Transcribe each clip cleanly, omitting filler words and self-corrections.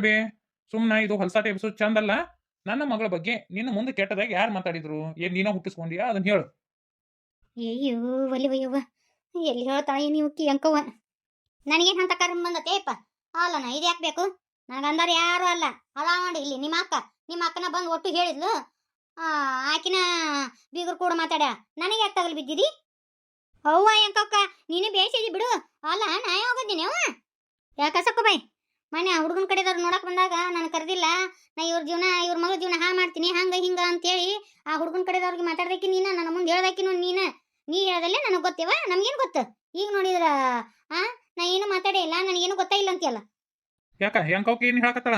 ಬೇ ಸುಮ್ಮನೆ ಇದು ಹೊಲಸಾಟ ಎಬ್ಸೋದು ಚಂದಲ್ಲ. ನನ್ನ ಮಗಳ ಬಗ್ಗೆ ನಿನ್ನ ಮುಂದೆ ಕೆಟ್ಟದಾಗ ಯಾರು ಮಾತಾಡಿದ್ರು? ಏನ್ ನೀನ ಹುಟ್ಟಿಸ್ಕೊಂಡ್ಯಾ? ಅದನ್ನ ಹೇಳು. ಅಯ್ಯೋ ಒಲಿವಯ್ಯವ್ವ, ಎಲ್ಲಿ ಹೇಳ್ತಾಳೆ ನೀವು ಕಿ ಅಂಕವ್ವ. ನನಗೇನು ಅಂತ ಕರ್ಮ ಬಂದತೇಪ್ಪ. ಅಲ್ಲನ ಇದು ಯಾಕೆ ಬೇಕು? ನನಗಂದಾರ ಯಾರು ಅಲ್ಲ. ಅದ ನೋಡಿ ಇಲ್ಲಿ ನಿಮ್ಮ ಅಕ್ಕನ ಬಂದು ಒಟ್ಟು ಹೇಳಿದ್ಲು. ಆಕಿನ ಬೀಗರು ಕೂಡ ಮಾತಾಡ್ಯ. ನನಗೆ ಯಾಕೆ ತಗಲು ಬಿದ್ದಿದಿ? ಅವ್ವ ಅಂಕಕ್ಕ, ನೀನು ಬೇಯಿಸಿದಿ ಬಿಡು. ಅಲ್ಲ ನಾ ಹೋಗೋದಿನಿ ಅವ ಯಾಕೆ ಸಕ್ಕು ಬಾಯ್. ಮನೆ ಹುಡುಗನ ಕಡೆದವ್ರು ನೋಡಕ್ ಬಂದಾಗ ನಾನು ಕರೆದಿಲ್ಲ. ನಾ ಇವ್ರ ಮಗಳ ಜೀವನ ಹಾ ಮಾಡ್ತೀನಿ ಹಂಗ ಹಿಂಗ ಅಂತೇಳಿ ಆ ಹುಡುಗನ ಕಡೆದವ್ರಿಗೆ ಮಾತಾಡ್ದಕ್ಕಿ ನೀನ ನನ್ನ ಮುಂದೆ ಹೇಳ್ದಕ್ಕಿ ನೋಡಿ. ನೀ ಹೇಳದಲ್ಲೇ ನನಗೆ ಗೊತ್ತೇವ. ನಮ್ಗೇನು ಗೊತ್ತು? ಈಗ ನೋಡಿದ್ರ ನಾ ಏನು ಮಾತಾಡೇ ಇಲ್ಲ, ನನಗೇನು ಗೊತ್ತಾಯಿಲ್ಲ ಅಂತೀಯಲ್ಲ. ಯಾಕ ಹೆಂಕವ್ಕೆ ಏನ್ ಹೇಳಕತ್ತಾಳ?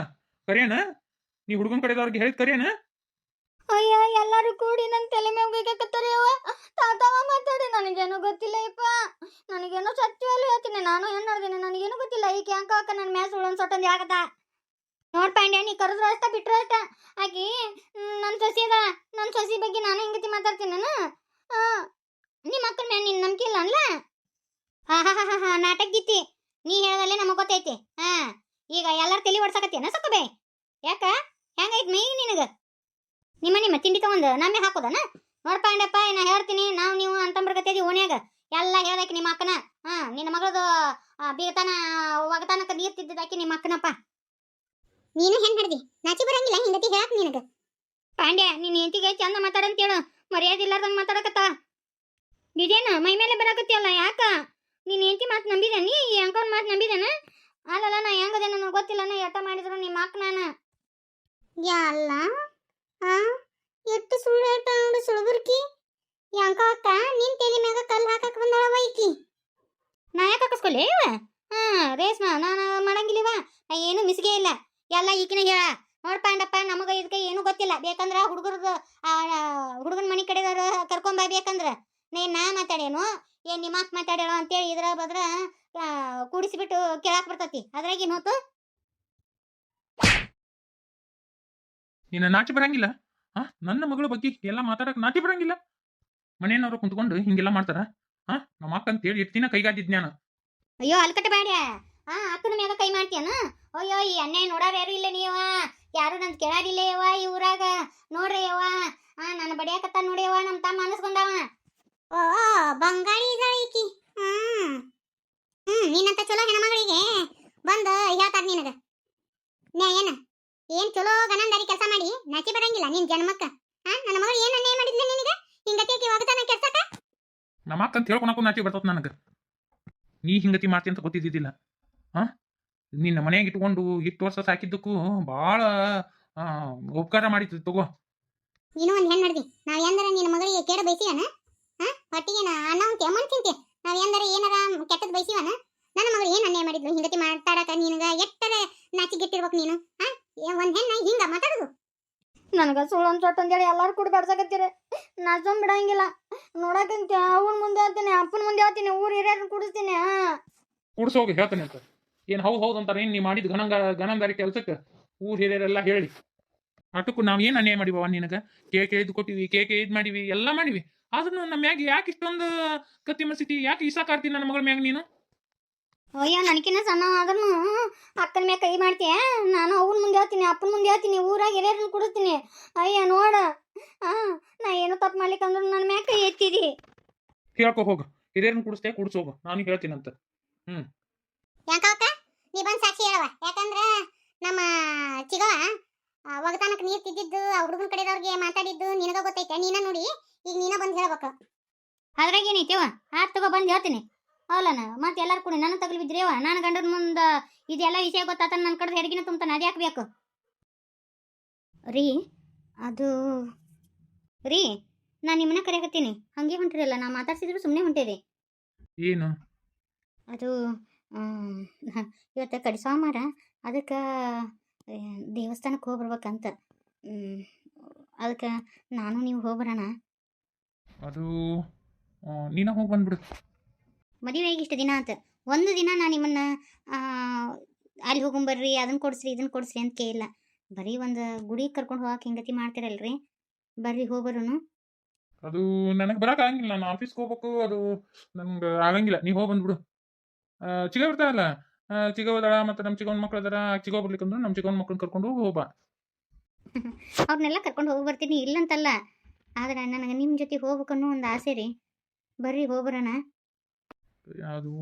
ಕರಿಯಣ? ನೀ ಹುಡುಗನ ಕಡೆದವ್ರಿಗೆ ಹೇಳಿದ್ ಕರಿಯಣ? ಅಯ್ಯ ಎಲ್ಲರೂ ಕೂಡಿ ನನ್ನ ತಲೆ ಮೇಲೆ ಕತ್ತರಿಯವ. ತಾತವ ಮಾತಾಡಿ ನನಗೇನು ಗೊತ್ತಿಲ್ಲ ಇಪ್ಪ. ನನಗೇನು ಸತ್ಯವಲ್ಲ ಹೇಳ್ತೀನಿ. ನಾನು ಏನ್ ನೋಡ್ತೀನಿ ನನಗೇನು ಗೊತ್ತಿಲ್ಲ. ಈಗ ಯಾಕ ನನ್ನ ಮ್ಯಾಸ್ ಉಳೊಂದು ಸೊಟ್ಟಂದು ಆಗತ್ತ ನೋಡ್ ಪಾಂಡ್ಯ. ನೀ ಕರೆದ್ರು ಅಷ್ಟ ಬಿಟ್ರು ಅಷ್ಟ. ಆಕಿ ನನ್ನ ಸೊಸಿ ಅದ. ನನ್ನ ಸೊಸಿ ಬಗ್ಗೆ ನಾನು ಹಿಂಗತಿ ಮಾತಾಡ್ತೀನಿ ನಾನು. ನಿಮ್ಮ ಮಕ್ಕಳ ಮ್ಯಾಲ ನಿನ್ ನಂಬಿಕೆ ಇಲ್ಲ ಅನ್ಲ? ಹಾ ನಾಟಕ ಗೀತಿ ನೀ ಹೇಳದಲ್ಲೇ ನಮಗ್ ಗೊತ್ತೈತಿ. ಈಗ ಎಲ್ಲಾರು ತಲೆ ಓಡ್ಸಕತ್ತೇನ ಸಕ್ಕಬೇ? ಯಾಕ ಹೆಂಗೈತ್ ಮೈ ನಿನಗ? ನಿಮ್ಮ ತಿಂಡಿ ತಗೊಂಡು ನಮ್ಮೆ ಹಾಕೋದನ? ನೋಡ್ ಪಾಂಡ್ಯಪ್ಪ, ನಾ ಹೇಳ್ತೀನಿ. ನೀವು ಅಂತಂಬರ್ಗತ್ತೇದಿ ಓಣ್ಯಾಗ ಎಲ್ಲ ಹೇಳ್ದಾಕಿ ನಿಮ್ಮ ಅಕ್ಕನ. ನಿನ್ನ ಮಗಳದು ಬೀಗತಾನ ಒಗತಾನಕ ನೀರ್ ತಿದ್ದಿದಾಕಿ ನಿಮ್ಮ ಅಕ್ಕನಪ್ಪ. ನೀನು ಹೆಂಗ್ ಹಿಡ್ದಿ? ನಾಚಿ ಬರಂಗಿಲ್ಲ ಹಿಂಗತಿ ಹೇಳಕ್ ನಿನಗ? ಪಾಂಡ್ಯ, ನಿನ್ನ ಹೆಂಡತಿಗೆ ಚಂದ ಮಾತಾಡಂತೇಳು. ಮರ್ಯಾದೆ ಇಲ್ಲಾರ್ದಂಗ ಮಾತಾಡಕತ್ತ. ಇದೇನು ಮೈ ಮೇಲೆ ಬರಾಕತ್ತಿಯಲ್ಲ? ಯಾಕ ನೀನ್ ಹೆಂಡತಿ ಮಾತು ನಂಬಿದೆ? ನೀ ಅಂಕವನ್ ಮಾತು ನಂಬಿದೇನ? ಅಲ್ಲಲ್ಲ, ನಾ ಹೆಂಗದೆ ನನಗೆ ಗೊತ್ತಿಲ್ಲ. ನಾ ಎಟ್ಟ ಮಾಡಿದ್ರು ನಿಮ್ಮ ಅಕ್ಕ ನಾನು ಯಾಲ್ಲ. ಎಷ್ಟು ಸುಳ್ಳು ಹೇಳ್ತಾಳ ನೋಡು ಸುಳ್ಬುರ್ಕಿ. ಯಾಕ ಅಕ್ಕ ನಿನ್ ತಲೆ ಮ್ಯಾಗ ಕಲ್ಲು ಹಾಕಕ್ ಬಂದಾಳ ವೈಕಿ. ನಾ ಯಾಕೆ ಹಾಕಸ್ಕೊಲ್ಲಿ ಇವ? ರೇಷ್ಮಾ, ನಾನು ಮಾಡಂಗಿಲ್ಲವ. ನಾ ಏನು ಮಿಸ್ಗೆ ಇಲ್ಲ. ಎಲ್ಲ ಈಕಿನ ಹೇಳ. ನೋಡ್ ಪಾಂಡಪ್ಪ, ನಮಗ ಇದಕ್ಕೆ ಏನು ಗೊತ್ತಿಲ್ಲ. ಬೇಕಂದ್ರ ಹುಡುಗನ ಮನಿ ಕಡೆದವ್ರು ಕರ್ಕೊಂಬರ್ಬೇಕಂದ್ರ ನಾ ಮಾತಾಡೇನು ಏನ್ ನಿಮ್ಮ ಅಕ್ಕ ಮಾತಾಡ್ಯಾಳ ಅಂತೇಳಿ ಇದ್ರ ಬದ್ರ ಕೂಡಿಸಿಬಿಟ್ಟು ಕೇಳಾಕ್ ಬರ್ತತಿ. ಅದ್ರಾಗೇನು ಹೋತು? ನಿನ್ನ ನಾಚಿ ಬರಂಗಿಲ್ಲ? ನನ್ನ ಮಗಳ ಬಗ್ಗೆ ಎಲ್ಲ ಮಾತಾಡಕ್ ನಾಚಿ ಬರಂಗಿಲ್ಲ? ಮನೆಯವ್ರು ಕುಂತ್ಕೊಂಡು ಹಿಂಗೆಲ್ಲ ಮಾಡ್ತಾರ? ನಮ್ಮ ಅಕ್ಕ ಅಂತ ಹೇಳಿ ಎಷ್ಟ್ ದಿನ ಕೈಗಾದಿದ್ ನಾನು. ಅಯ್ಯೋ ಅಲ್ಕಟ್ಟ ಬ್ಯಾಡ್ಯ. ಅಕ್ಕನ ಮ್ಯಾಗ ಕೈ ಮಾಡ್ತೀಯನ? ಅಯ್ಯೋ ಈ ಅನ್ಯಾಯ ನೋಡಾರ ಯಾರು ಇಲ್ಲ ನೀವ. ಯಾರು ನನ್ ಕೇಳಾರಿಲ್ಲ ಯವ್ವ ಈ ಊರಾಗ. ನೋಡ್ರಿ ಯವ್ವ, ನನ್ನ ಬಡಿಯಾಕತ್ತ ನೋಡಿ ಯವ್ವ. ನಮ್ಮ ತಮ್ಮ ಅನಸ್ಕೊಂಡವ. ಓ ಬಂಗಾಳಿ ಇದಾಳಿಕಿ. ನೀನಂತ ಚಲೋ ಹೆಣ್ಮಗಳಿಗೆ ಬಂದು ಹೇಳ್ತಾರ ನಿನಗ ಏನ? ಏನ್ ಚಲೋ ಗನಂದಾರಿ ಕೆಲಸ ಮಾಡಿ ನಾಚಿ ಬರಂಗಿಲ್ಲ ನಿನ್ ಜನ್ಮಕ್ಕ? ನನ್ನ ಮಗಳು ಏನ್ ಅನ್ಯಾಯ ಮಾಡಿದ್ಲ ನಿನಗ? ಹಿಂಗತಿ ಹೋಗತಾನ ಕೆಲ್ಸಕ್ಕ? ನಮ್ಮ ಅಕ್ಕ ಅಂತ ಹೇಳ್ಕೊಳಕ್ಕೂ ನಾಚಿ ಬರ್ತದ ನನಗ. ನೀ ಹಿಂಗತಿ ಮಾಡ್ತಿ ಅಂತ ಗೊತ್ತಿದ್ದಿದ್ದಿಲ್ಲ. ನಿನ್ನ ಮನೆಯಾಗ ಇಟ್ಕೊಂಡು ಇಷ್ಟು ವರ್ಷ ಸಾಕಿದ್ದಕ್ಕೂ ಭಾಳ ಉಪಕಾರ ಮಾಡಿತ್ತು ತಗೋ. ನೀನು ಒಂದ್ ಹೆಣ್ಣು ನಡ್ದಿ. ನಾವ್ ಎಂದರ ನಿನ್ನ ಮಗಳಿಗೆ ಕೇಡ ಬಯಸಿವನ? ಹೊಟ್ಟಿಗೆ ಅನ್ನ ಉಂಟೆ ಅಮ್ಮನ್ ತಿಂತೆ. ನಾವ್ ಎಂದರ ಏನಾರ ಕೆಟ್ಟದ್ ಬಯಸಿವನ? ನನ್ನ ಮಗಳು ಏನ್ ಅನ್ಯಾಯ ಮಾಡಿದ್ಲು ಹಿಂಗತಿ ಮಾತಾಡಕ ನಿನಗ ಎಟ್ಟರ ನಾಚಿಗೆಟ್ಟಿರ್ಬೇಕು ನೀನು? ಒಂದ್ ಹೆಣ್ಣ ಹಿಂಗ ಮಾತಾಡುದು? ನನಗ ಸುಳ್ಳೊಂದ್ ಸೊಟ್ಟು ಅಂತೇಳಿ ಎಲ್ಲಾರು ಕೂಡ ಬಡ್ಸಕತ್ತೀರ. ನಾ ಸುಮ್ ಬಿಡಂಗಿಲ್ಲ. ನೋಡಕಂತ ಅವನ ಮುಂದೆ ಹೇಳ್ತೀನಿ, ಅಪ್ಪನ ಮುಂದೆ ಹೇಳ್ತೀನಿ, ಊರ್ ಹಿರಿಯರನ್ನ ಕೂಡಿಸ್ತೀನಿ. ಕೂಡ್ಸೋಗಿ ಹೇಳ್ತಾನೆ ಅಂತ ಏನ್ ಹೌದು ಅಂತಾರ? ಏನ್ ನೀ ಮಾಡಿದ ಗಣಂಗಾರಿ ಕೆಲ್ಸಕ್ಕೆ ಊರ್ ಹಿರಿಯರೆಲ್ಲ ಹೇಳಿ ಅಟಕ್ಕೂ ನಾವ್ ಏನ್ ಅನ್ಯಾಯ ಮಾಡಿವ ನಿನಗ? ಕೇಕ್ ಇದ್ ಕೊಟ್ಟಿವಿ, ಕೇಕ್ ಇದ್ ಮಾಡಿವಿ, ಎಲ್ಲ ಮಾಡಿವಿ. ಆದ್ರೂ ನಮ್ಮ ಮ್ಯಾಗ ಯಾಕೆ ಇಷ್ಟೊಂದು ಕತ್ತಿ ಮಸಿತಿ? ಯಾಕೆ ಇಸಾಕಾರ್ತಿ ನನ್ನ ಮಗಳ ಮ್ಯಾಗ ನೀನು? ಅಯ್ಯೋ ನನಕಿನ್ನ ಸಣ್ಣ ಆದ್ರೂ ಅಕ್ಕನ ಮ್ಯಾಗ ಕೈ ಮಾಡ್ತೀಯ? ನಾನು ಅವನ ಮುಂದೆ ಹೇಳ್ತೀನಿ, ಅಪ್ಪನ ಮುಂದೆ ಹೇಳ್ತೀನಿ, ಊರಾಗ ಹಿರಿಯರನ್ನ ಕೂಡಿಸ್ತೀನಿ. ಅಯ್ಯ ನೋಡ, ನಾ ಏನು ತಪ್ಪು ಮಾಡ್ಲಿಕ್ಕಂದ್ರು ನನ್ನ ಮ್ಯಾಗ ಕೈ ಎತ್ತಿದಿ. ಕೇಳ್ಕೊ ಹೋಗ, ಹಿರಿಯರನ್ನ ಕೂಡಿಸ್ತೇ ಕೂಡ್ಸೋಗ, ನಾನು ಹೇಳ್ತೀನಂತ. ಯಾಕಕ್ಕ ನೀ ಬಂದ್ ಸಾಕ್ಷಿ ಹೇಳವ. ಯಾಕಂದ್ರ ನಮ್ಮ ಚಿಗವ ಒಗತಾನಕ್ ನೀರ್ ತಿದ್ದಿದ್ದು ಆ ಹುಡುಗನ ಕಡೆದವ್ರಿಗೆ ಮಾತಾಡಿದ್ದು ನಿನಗ ಗೊತ್ತೈತೆ. ನೀನ ನೋಡಿ ಈಗ ನೀನ ಬಂದ್ ಹೇಳ್ಬೇಕು. ಅದ್ರಾಗ ಏನೈತೆವ? ತಗೋ ಬಂದ್ ಹೇಳ್ತೀನಿ. ಅವಲನ ಮತ್ತೆ ಎಲ್ಲಾರು ಕೂಡಿ ನನ್ನ ತಗಲ್ ಬಿದ್ರೇವ. ನಾನು ಗಂಡನ ಮುಂದ ಇದೆಲ್ಲ ವಿಷಯ ಗೊತ್ತಾತ ನನ್ನ ಕಡೆ ಹೆಡಗಿನ ತುಂಬ್ತಾನೆ. ಅದ್ ಯಾಕೆ ಬೇಕು ರೀ? ಅದು ರೀ, ನಾನು ನಿಮ್ಮನ್ನ ಕರೆಯಕತ್ತೀನಿ. ಹಂಗೆ ಹೊಂಟಿರಲ್ಲ, ನಾ ಮಾತಾಡ್ಸಿದ್ರು ಸುಮ್ಮನೆ ಹೊಂಟೇರಿ. ಏನು ಅದು ಇವತ್ತು ಕಡಿ ಸೋಮವಾರ, ಅದಕ್ಕೆ ದೇವಸ್ಥಾನಕ್ಕೆ ಹೋಗ್ಬರ್ಬೇಕಂತ. ಅದಕ್ಕೆ ನಾನು ನೀವು ಹೋಗ್ಬರೋಣ. ಅದು ನೀನ ಹೋಗಿ ಬಂದ್ಬಿಡು. ಮದುವೆ ಆಗಿ ಇಷ್ಟು ದಿನ ಆತ. ಒಂದು ದಿನ ನಾನು ನಿಮ್ಮನ್ನ ಅಲ್ಲಿ ಹೋಗೊಂಬರ್ರಿ, ಅದನ್ನ ಕೊಡಿಸ್ರಿ ಇದನ್ನ ಕೊಡಿಸ್ರಿ ಅಂತ ಕೇಳಿಲ್ಲ. ಬರೀ ಒಂದು ಗುಡಿಗೆ ಕರ್ಕೊಂಡು ಹೋಗಕ್ಕೆ ಹಿಂಗತಿ ಮಾಡ್ತಿರಲ್ರಿ. ಬರ್ರಿ ಹೋಗ್ಬರೋನು. ಅದು ನನಗೆ ಬರಕ್ ಆಗಂಗಿಲ್ಲ, ನಾನು ಆಫೀಸ್ಗೆ ಹೋಗ್ಬೇಕು. ಅದು ನಂಗೆ ಆಗಂಗಿಲ್ಲ. ನೀ ಹೋಗಿ ಬಂದ್ಬಿಡು. ಚಿಗ ಬರ್ತಾವಲ್ಲ, ಚಿಗವದಳ ಮತ್ತು ನಮ್ಮ ಚಿಗವನ ಮಕ್ಳು ಅದಾರ ಚಿಗವ ಬರ್ಲಿಕ್ಕಂದ್ರೆ ನಮ್ಮ ಚಿಗವನ ಮಕ್ಳನ್ನ ಕರ್ಕೊಂಡು ಹೋಗ್ಬಾ. ಅವ್ರನ್ನೆಲ್ಲ ಕರ್ಕೊಂಡು ಹೋಗಿ ಬರ್ತೀನಿ ಇಲ್ಲಂತಲ್ಲ, ಆದ್ರೆ ನನಗೆ ನಿಮ್ಮ ಜೊತೆ ಹೋಗ್ಬೇಕನ್ನೋ ಒಂದು ಆಸೆ ರೀ. ಬರ್ರಿ ಹೋಗ್ಬರೋಣ. ಅದು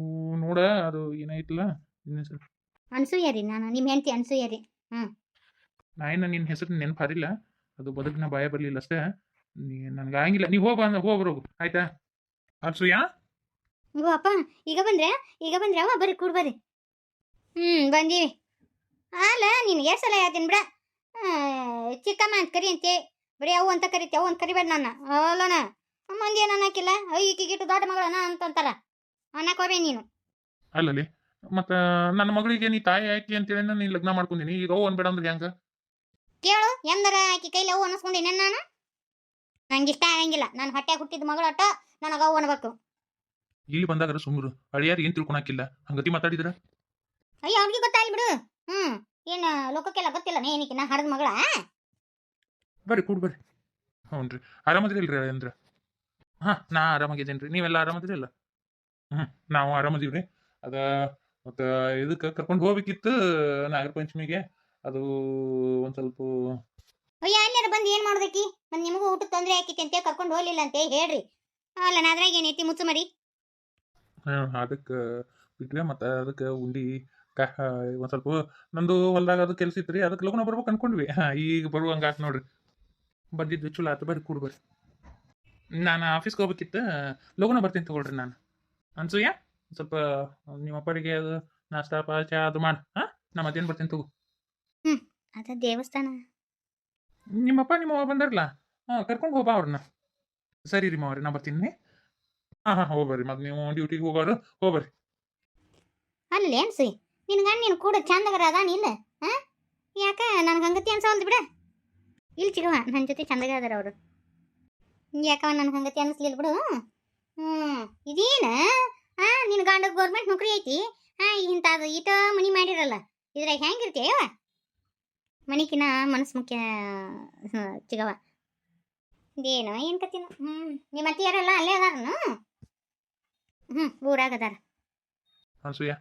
ನೋಡ ಅದು ಏನೈತಲ್ಲ ನಿನ್ನ ಹೆಸರು ಅನ್ಸೂಯ ರೀ, ನಾನು ನಿಮ್ಮ ಹೆಂಡತಿ ಅನ್ಸೂಯ ರೀ. ನಾಯಿನ ನಿನ್ನ ಹೆಸರು ನೆನಪಾರಿಲ್ಲ, ಅದು ಬದುಕಿನ ಭಯ ಬರಲಿಲ್ಲ ಅಷ್ಟೇ. ನನ್ಗೆ ಆಗಂಗಿಲ್ಲ, ನೀವು ಹೋಗ್ಬರೋಗು ಆಯ್ತಾ ಅನ್ಸೂಯಾ. ಓ ಅಪ್ಪ, ಈಗ ಬಂದ್ರೆ ಅವ ಬರ್ರಿ ಕೂಡ ಬರ್ರಿ. ಬಂದೀವಿ. ಅಲ್ಲ ನೀನು ಎಷ್ಟು ಸಲ ಹೇಳ್ತೀನಿ ಬಿಡ, ಚಿಕ್ಕಮ್ಮ ಅಂತ ಕರಿ ಅಂತೆ, ಬರೀ ಅವು ಅಂತ ಕರಿತೆ, ಅವು ಅಂತ ಕರಿಬೇಡ ನನ್ನ. ಅಲ್ಲನ ಮಂದಿ ಏನು ಅನ್ನಕ್ಕಿಲ್ಲ, ಈಕಿಗಿಟ್ಟು ದೊಡ್ಡ ಮಗಳನ ಅಂತಂತಾರ, ಅನ್ನಕೋಬೇ ನೀನು. ಅಲ್ಲಲ್ಲಿ ಮತ್ತು ನನ್ನ ಮಗಳಿಗೆ ನೀ ತಾಯಿ ಆಯ್ಕೆ ಅಂತೇಳಿ ನೀನು ಲಗ್ನ ಮಾಡ್ಕೊಂಡಿನಿ, ಈಗ ಅವು ಅನ್ಬೇಡ ಅಂದ್ರೆ ಹೆಂಗೆ? ಕೇಳು, ಎಂದರ ಆಕಿ ಕೈಲಿ ಅವು ಅನ್ನಿಸ್ಕೊಂಡಿನಿ ನಾನು. ನಂಗೆ ಇಷ್ಟ ಆಗಂಗಿಲ್ಲ, ನಾನು ಹೊಟ್ಟೆ ಹುಟ್ಟಿದ ಮಗಳು ಅಟ್ಟ ನನಗೆ ಅವು ಅನ್ಬೇಕು. ಇಲ್ಲಿ ಬಂದಾಗ ಸುಮ್ಮರು ಅಳಿಯಾರು ಏನು ತಿಳ್ಕೊಳಕಿಲ್ಲ, ಹಂಗತಿ ಮಾತಾಡಿದ್ರ. ಅಯ್ಯೋ ಅವ್ನಿಗೆ ಗೊತ್ತಾಯಿಲ್ಲ ಬಿಡು. ಏನು ಲೋಕಕ್ಕೆಲ್ಲ ಗೊತ್ತಿಲ್ಲ ಏನಕ್ಕೆ ನಾ ಹಡದ ಮಗಳ. ಬರ್ರಿ ಕೂಡ ಬರ್ರಿ. ಹ್ಞೂ ರೀ, ಆರಾಮದಿರಿಲ್ರಿ ಅಂದ್ರೆ? ಹಾಂ, ನಾ ಆರಾಮಾಗಿದ್ದೇನೆ ರೀ, ನೀವೆಲ್ಲ ಆರಾಮದಿರಲ್ಲ? ನಾವು ಆರಾಮದೀವ್ರಿ. ಅದ ಮತ್ತು ಇದಕ್ಕೆ ಕರ್ಕೊಂಡು ಹೋಗ್ಬೇಕಿತ್ತು ನಾಗರ ಪಂಚಮಿಗೆ, ಅದು ಒಂದು ಸ್ವಲ್ಪ. ಅಯ್ಯ ಅಲ್ಲಾರ ಬಂದು ಏನು ಮಾಡ್ಬೇಕಿ? ಮತ್ತು ನಿಮಗೂ ಊಟಕ್ಕೆ ತೊಂದರೆ ಆಕೈತಿ ಅಂತ ಕರ್ಕೊಂಡು ಹೋಗ್ಲಿಲ್ಲ ಅಂತ ಹೇಳ್ರಿ. ಅಲ್ಲ ನಾ ಅದ್ರಾಗ ಏನೈತಿ ಮುಚ್ಚು ಮರಿ. ಅದಕ್ಕೆ ಬಿಟ್ರೆ ಮತ್ತು ಅದಕ್ಕೆ ಉಂಡಿ ಒಂದು ಸ್ವಲ್ಪ ನಂದು ಹೊಲ್ದಾಗ ಅದು ಕೆಲಸ ಇತ್ತು ರೀ, ಅದಕ್ಕೆ ಲಗುನ ಬರ್ಬೇಕು ಅನ್ಕೊಂಡ್ವಿ. ಈಗ ಬರುವಂಗಾತ್ ನೋಡ್ರಿ, ಬಂದಿದ್ದು ಚಲೋ ಆತು. ಬರ್ರಿ ಕೂಡ ಬರ್ರಿ. ನಾನು ಆಫೀಸ್ಗೆ ಹೋಗ್ಬೇಕಿತ್ತು, ಲಗುನ ಬರ್ತೀನಿ ತಗೊಳ್ರಿ ನಾನು. ಅನ್ಸೂಯ ಸ್ವಲ್ಪ ನಿಮ್ಮ ಅಪ್ಪರಿಗೆ ಅದು ನಾಷ್ಟಾ ಚಾ ಅದು ಮಾಡು. ನಾ ಮತ್ತೇನು ಬರ್ತೀನಿ ತಗೋ. ಅದ ದೇವಸ್ಥಾನ. ನಿಮ್ಮಪ್ಪ ನಿಮ್ಮವ್ವ ಬಂದಾರಲ್ಲ, ಕರ್ಕೊಂಡು ಹೋಗ್ಬಾ ಅವ್ರನ್ನ. ಸರಿ ರೀ ಮಾವ್ರಿ, ನಾ ಬರ್ತೀನಿ. ಹಾಂ ಹೋಗ್ಬರ್ರಿ, ಮತ್ತೆ ನೀವು ಡ್ಯೂಟಿಗೆ ಹೋಗೋರು ಹೋಗ್ಬರ್ರಿ. ಅಲ್ಲಿ ಅನ್ಸಿ ನಿನ್ಗ ನೀನು ಕೂಡ ಚಂದಗರ ಅದಾನ ಇಲ್ಲ? ಯಾಕ ನನ್ಗೆ ಹಂಗತಿ ಅನ್ಸವಲ್ದು ಬಿಡ. ಇಲ್ಲಿ ಚಿಗವ ನನ್ನ ಜೊತೆ ಚಂದಗ ಅದಾರ ಅವರು. ಯಾಕವ ನನ್ಗೆ ಹಂಗತಿ ಅನಿಸ್ಲಿಲ್ಲ ಬಿಡು. ಇದೇನ ನಿನ್ನ ಗಂಡ ಗೌರ್ಮೆಂಟ್ ನೌಕರಿ ಐತಿ, ಇಂಥದ್ದು ಈಟ ಮನಿ ಮಾಡಿರಲ್ಲ, ಇದ್ರಾಗ ಹೆಂಗಿರ್ತೀಯವ? ಮನಿಕಿನ ಮನಸ್ಸು ಮುಖ್ಯ ಚಿಗವ. ಇದೇನು ಏನು ಕತ್ತಿನ. ನಿಮ್ಮ ಅತ್ತಿಯಾರಲ್ಲ ಅಲ್ಲೇ ಅದಾರನು? ಊರಾಗ ಅದಾರ. ಅನ್ಸೂಯ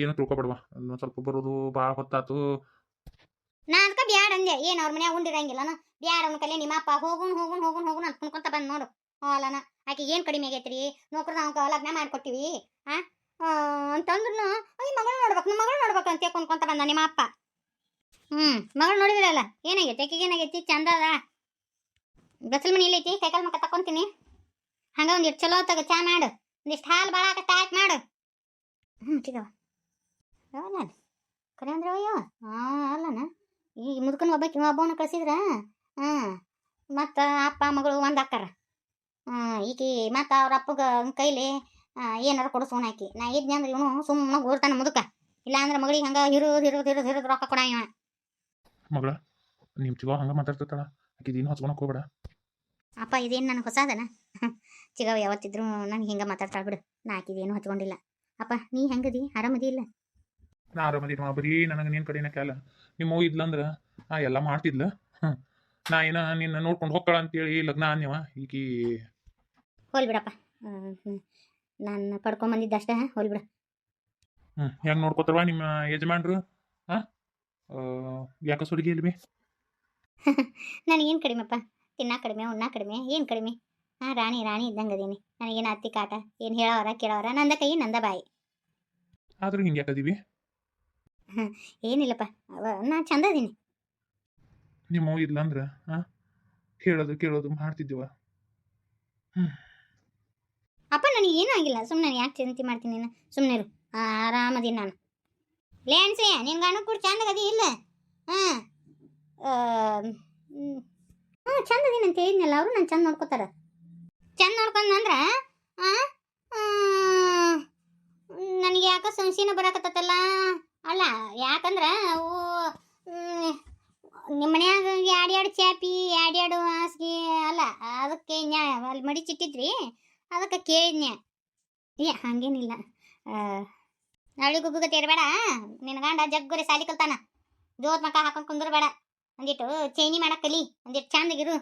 ಏನು ತಿಳ್ಕೊಬೇಡವಾ, ಸ್ವಲ್ಪ ಬರೋದು ಭಾಳ ಹೊತ್ತಾತು. ನಾ ಅದಕ್ಕೆ ಬ್ಯಾಡ ಅಂದೆ. ಏನು ಅವ್ರ ಮನ್ಯಾಗ ಉಂಡಿರಂಗಿಲ್ಲನ? ಬ್ಯಾಡ ಅವ್ನ ಕಲೆ ನಿಮ್ಮ ಅಪ್ಪ ಹೋಗುನ್ ಅನ್ಕೊಂತ ಬಂದು ನೋಡು. ಅಲ್ಲನ ಆಕೆ ಏನು ಕಡಿಮೆ ಆಗೈತ್ರಿ, ನೌಕರಿ ನಾವು ಲಗ್ನ ಮಾಡ್ಕೊಟ್ಟಿವಿ ಅಂತಂದ್ರೂ ಅಯ್ಯ ಮಗಳು ನೋಡ್ಬೇಕು, ನಿಮ್ಮ ಮಗಳು ನೋಡ್ಬೇಕು ಅಂತ ಕೊಂತ ಬಂದ ನಿಮ್ಮ ಅಪ್ಪ. ಮಗಳು ನೋಡಿದ್ರಲ್ಲ ಏನಾಗೈತಿ, ಆಕೆಗೆ ಏನಾಗೈತಿ? ಚಂದ ಅದ, ಗಸಲ್ ಮನಿ ಇಲ್ಲೈತಿ, ಕೈಕಾಲು ಮಕ್ಕ ತಕೊಂತೀನಿ. ಹಂಗ ಒಂದಿಷ್ಟು ಚಲೋ ತಗ ಚಾ ಮಾಡು, ಒಂದಿಷ್ಟು ಹಾಲು ಭಾಳ ಆಕತ್ತ ಮಾಡು. ಚಿಗವ ಅಲ್ಲ ಕರೆ ಅಂದ್ರೆ ಅಯ್ಯೋ ಅಲ್ಲನ ಈ ಮುದುಕನ ಒಬ್ಬವನ್ನ ಕಳ್ಸಿದ್ರ ಮತ್ತು ಅಪ್ಪ ಮಗಳು ಒಂದು ಅಕ್ಕಾರ. ಈಕಿ ಮತ್ತು ಅವ್ರ ಅಪ್ಪಗ ಕೈಲಿ ಏನಾರು ಕೊಡಿಸೋಣ ಆಕಿ. ನಾ ಇದ್ನಿ ಅಂದ್ರೆ ಇವನು ಸುಮ್ಮನೆ ಓಡ್ತಾನ ಮುದುಕ. ಇಲ್ಲ ಅಂದ್ರೆ ಮಗಳಿಗೆ ಹಂಗೆ ಹಿರಿದು ರೊಕ್ಕ ಕೊಡ ಇವ. ಮಗಳ ನಿಮ್ಮ ಚಿಗವ ಹಂಗೆ ಮಾತಾಡ್ತಿರ್ತಾಳ, ಆಕಿದೇನು ಹಚ್ಕೊಳಕ್ ಹೋಗ್ಬೇಡ. ಅಪ್ಪ ಇದೇನು ನನಗೆ ಹೊಸದನ? ಚಿಗವ ಯಾವತ್ತಿದ್ರು ನನಗೆ ಹಿಂಗೆ ಮಾತಾಡ್ತಾಳ ಬಿಡು, ನಾ ಆಕಿದೇನು ಹಚ್ಕೊಂಡಿಲ್ಲ. ಅಪ್ಪ ನೀ ಹೆಂಗದಿ, ಆರಾಮದಿ ಇಲ್ಲ? ನಾ ಆರಾಮದೀನಿ, ಬರೀ ನನಗೆ ನಿನ್ನ ಕಡೆನ ಕಾಲ. ನಿಮ್ಮ ಇದ್ಲಂದ್ರೆ ಎಲ್ಲ ಮಾಡ್ತಿದ್ಲ. ನಾ ಏನ ನಿನ್ನ ನೋಡ್ಕೊಂಡು ಹೋಗ್ಕಳ ಅಂತೇಳಿ ಲಗ್ನ ಅನ್ನವ. ಈಕಿ ಹೋಲ್ ಬಿಡಪ್ಪ, ನಾನು ಪಡ್ಕೊಂಬಂದಿದ್ದಷ್ಟೇ. ಹೋಲ್ ಬಿಡ. ಹೆಂಗೆ ನೋಡ್ಕೋತಾರವ ನಿಮ್ಮ ಯಜಮಾನ್ರು? ಯಾಕೆ ಸುಡಿಗೆ ಇಲ್ವಿ? ನನಗೇನು ಕಡಿಮೆಪ್ಪ, ತಿನ್ನ ಕಡಿಮೆ, ಉಣ್ಣ ಕಡಿಮೆ, ಏನು ಕಡಿಮೆ? ರಾಣಿ ಇದ್ದಂಗೆ ಅದೀನಿ. ನನಗೇನು ಅತ್ತಿ ಕಾಟ, ಏನು ಹೇಳೋರ ಕೇಳೋರ, ನಂದ ಕೈ ನಂದ ಬಾಯಿ. ಆದ್ರೂ ಹಿಂಗೆ ಯಾಕದೀವಿ? ಏನಿಲ್ಲಪ್ಪ, ನಾ ಚಂದ ಅದೀನಿ. ನಿಮ್ಮ ಇದ್ಲಂದ್ರೆ ಹೇಳೋದು ಕೇಳೋದು ಮಾಡ್ತಿದ್ದೀವ. ಅಪ್ಪ ನನಗೇನು ಆಗಿಲ್ಲ, ಸುಮ್ಮನೆ ಯಾಕೆ ಚಿಂತೆ ಮಾಡ್ತೀನಿ ನೀನು? ಸುಮ್ಮನೆ ಇರು, ಆರಾಮದೀನಿ ನಾನು. ಲೇ ಅನ್ಸಯ್ಯ, ನಿನ್ನ ಗಂಡ ಕೂಡ ಚಂದಗದಿ ಇಲ್ಲ? ಚಂದ ಅದೀನಿ ಅಂತ ಹೇಳಿದ್ನಲ್ಲ, ಅವರು ನಾನು ಚಂದ ನೋಡ್ಕೋತಾರ. ಚಂದ ನೋಡ್ಕೊಂಡ್ರೆ ನನಗೆ ಯಾಕೆ ಸಂಶಯನ ಬರಾಕತ್ತಲ್ಲ. ಅಲ್ಲ ಯಾಕಂದ್ರೆ ಅವು ನಿಮ್ಮ ಮನ್ಯಾಗ ಎರಡು ಚಾಪಿ ಎರಡು ಹಾಸಿಗೆ ಅಲ್ಲ, ಅದಕ್ಕೆ ಅಲ್ಲಿ ಮಡಿಚಿಟ್ಟಿದ್ರಿ, ಅದಕ್ಕೆ ಕೇಳಿದ್ನ್ಯ. ಹಾಗೇನಿಲ್ಲ. ನಾಳೆ ಗುಗ್ಗುಗತ್ತೆ ಇರಬೇಡ, ನಿನ್ನ ಗಂಡ ಜಗ್ಗುರಿ ಸಾಲಿ ಕಲ್ತಾನ. ಜೋತ್ ಮಕ್ಕ ಹಾಕೊಂಡು ಕುಂದ್ರಬೇಡ, ಒಂದಿಟ್ಟು ಚೈನಿ ಮಾಡಕ್ ಕಲಿ, ಒಂದಿಟ್ಟು ಚಂದಗಿರು.